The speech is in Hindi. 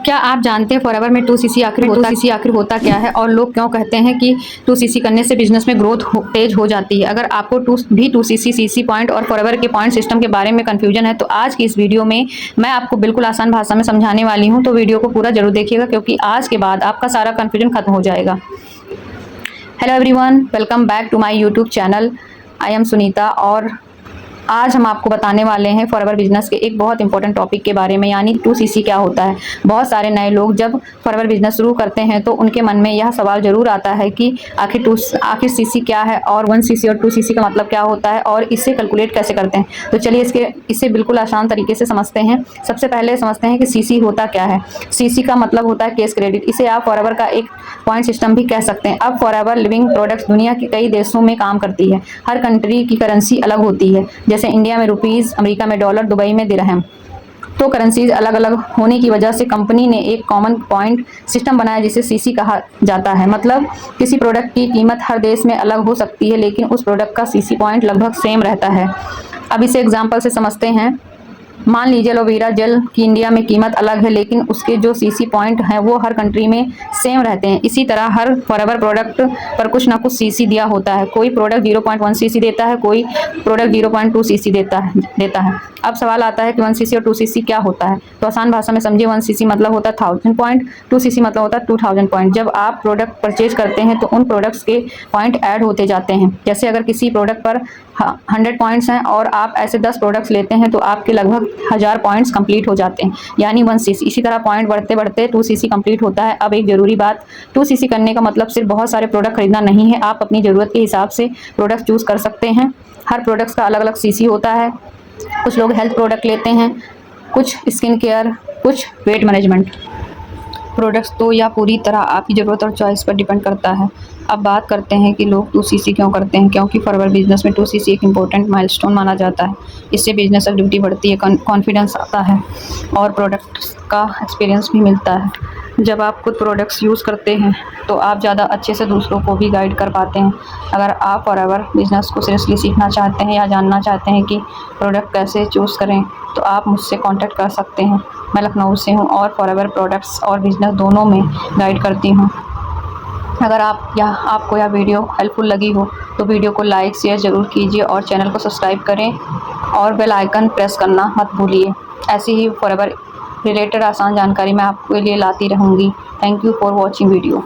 क्या आप जानते हैं फॉरएवर में 2cc आखिर होता क्या है और लोग क्यों कहते हैं कि 2cc करने से बिजनेस में ग्रोथ तेज हो जाती है। अगर आपको 2cc सीसी पॉइंट और फॉरएवर के पॉइंट सिस्टम के बारे में कंफ्यूजन है तो आज की इस वीडियो में मैं आपको बिल्कुल आसान भाषा में समझाने वाली हूं, तो वीडियो को पूरा जरूर देखिएगा क्योंकि आज के बाद आपका सारा कंफ्यूजन खत्म हो जाएगा। Hello everyone, welcome back to my YouTube channel. I am Sunita और आज हम आपको बताने वाले हैं फॉरएवर बिजनेस के एक बहुत इंपॉर्टेंट टॉपिक के बारे में, यानी 2cc क्या होता है। बहुत सारे नए लोग जब फॉरएवर बिजनेस शुरू करते हैं तो उनके मन में यह सवाल जरूर आता है कि आखिर सीसी क्या है और 1cc और 2cc का मतलब क्या होता है और इससे कैलकुलेट कैसे करते हैं। तो चलिए इसे बिल्कुल आसान तरीके से समझते हैं। सबसे पहले समझते हैं कि सीसी होता क्या है। सीसी का मतलब होता है केस क्रेडिट। इसे आप फॉरएवर का एक पॉइंट सिस्टम भी कह सकते हैं। अब फॉरएवर लिविंग प्रोडक्ट्स दुनिया के कई देशों में काम करती है। हर कंट्री की करेंसी अलग होती है, जैसे इंडिया में रुपीस, अमेरिका में डॉलर, दुबई में दिरहम। तो करेंसीज अलग अलग होने की वजह से कंपनी ने एक कॉमन पॉइंट सिस्टम बनाया जिसे सीसी कहा जाता है। मतलब किसी प्रोडक्ट की कीमत हर देश में अलग हो सकती है लेकिन उस प्रोडक्ट का सीसी पॉइंट लगभग सेम रहता है। अब इसे एग्जांपल से समझते हैं। मान लीजिए एलोवेरा जेल की इंडिया में कीमत अलग है लेकिन उसके जो सीसी पॉइंट हैं वो हर कंट्री में सेम रहते हैं। इसी तरह हर फॉरएवर प्रोडक्ट पर कुछ ना कुछ सीसी दिया होता है। कोई प्रोडक्ट 0.1 सीसी देता है, कोई प्रोडक्ट 0.2 सीसी देता है। अब सवाल आता है कि 1cc और 2cc क्या होता है। तो आसान भाषा में समझिए, 1cc मतलब होता है 1000 पॉइंट, 2cc मतलब होता है 2000 पॉइंट। जब आप प्रोडक्ट परचेज करते हैं तो उन प्रोडक्ट्स के पॉइंट ऐड होते जाते हैं। जैसे अगर किसी प्रोडक्ट पर 100 पॉइंट्स हैं और आप ऐसे 10 प्रोडक्ट्स लेते हैं तो आपके लगभग 1000 पॉइंट्स कंप्लीट हो जाते हैं, यानी 1cc। इसी तरह पॉइंट बढ़ते बढ़ते 2cc कंप्लीट होता है। अब एक जरूरी बात, 2cc करने का मतलब सिर्फ बहुत सारे प्रोडक्ट खरीदना नहीं है। आप अपनी ज़रूरत के हिसाब से प्रोडक्ट चूज़ कर सकते हैं। हर प्रोडक्ट्स का अलग अलग सीसी होता है। कुछ लोग हेल्थ प्रोडक्ट लेते हैं, कुछ स्किन केयर, कुछ वेट मैनेजमेंट प्रोडक्ट्स। तो यह पूरी तरह आपकी ज़रूरत और चॉइस पर डिपेंड करता है। अब बात करते हैं कि लोग 2cc क्यों करते हैं। क्योंकि फॉरएवर बिजनेस में 2cc एक इम्पोर्टेंट माइलस्टोन माना जाता है। इससे बिजनेस एक्टिविटी बढ़ती है, कॉन्फिडेंस आता है और प्रोडक्ट्स का एक्सपीरियंस भी मिलता है। जब आप खुद प्रोडक्ट्स यूज़ करते हैं तो आप ज़्यादा अच्छे से दूसरों को भी गाइड कर पाते हैं। अगर आप फॉरएवर बिजनेस को सीरियसली सीखना चाहते हैं या जानना चाहते हैं कि प्रोडक्ट कैसे चूज़ करें तो आप मुझसे कांटेक्ट कर सकते हैं। मैं लखनऊ से हूँ और फॉरएवर प्रोडक्ट्स और बिजनेस दोनों में गाइड करती हूँ। अगर आपको यह वीडियो हेल्पफुल लगी हो तो वीडियो को लाइक शेयर ज़रूर कीजिए और चैनल को सब्सक्राइब करें और बेल आइकन प्रेस करना मत भूलिए। ऐसी ही फॉरएवर रिलेटेड आसान जानकारी मैं आपके लिए लाती रहूँगी। Thank you for watching video.